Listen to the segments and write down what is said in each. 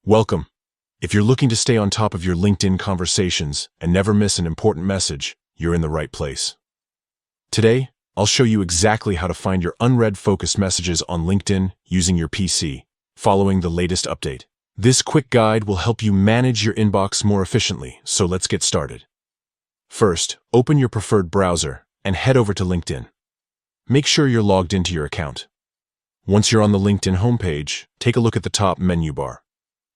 Welcome. If you're looking to stay on top of your LinkedIn conversations and never miss an important message, you're in the right place. Today, I'll show you exactly how to find your unread focused messages on LinkedIn using your PC, following the latest update. This quick guide will help you manage your inbox more efficiently, so let's get started. First, open your preferred browser and head over to LinkedIn. Make sure you're logged into your account. Once you're on the LinkedIn homepage, take a look at the top menu bar.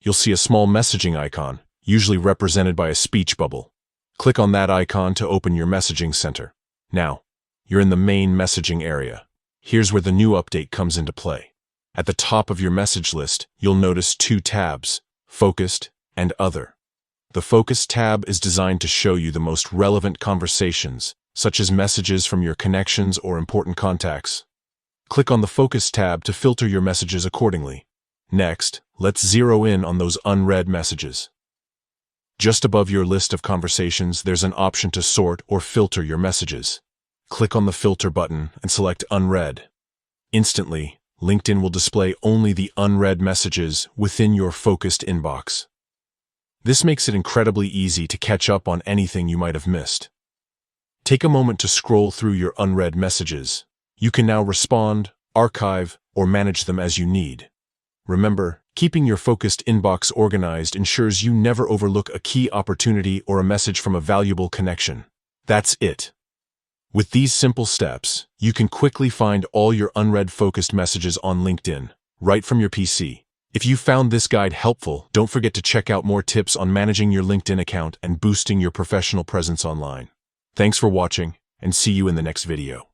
You'll see a small messaging icon, usually represented by a speech bubble. Click on that icon to open your messaging center. Now, you're in the main messaging area. Here's where the new update comes into play. At the top of your message list, you'll notice two tabs, Focused and Other. The Focused tab is designed to show you the most relevant conversations, such as messages from your connections or important contacts. Click on the Focused tab to filter your messages accordingly. Next, let's zero in on those unread messages. Just above your list of conversations, there's an option to sort or filter your messages. Click on the Filter button and select Unread. Instantly, LinkedIn will display only the unread messages within your focused inbox. This makes it incredibly easy to catch up on anything you might have missed. Take a moment to scroll through your unread messages. You can now respond, archive, or manage them as you need. Remember, keeping your focused inbox organized ensures you never overlook a key opportunity or a message from a valuable connection. That's it. With these simple steps, you can quickly find all your unread focused messages on LinkedIn, right from your PC. If you found this guide helpful, don't forget to check out more tips on managing your LinkedIn account and boosting your professional presence online. Thanks for watching, and see you in the next video.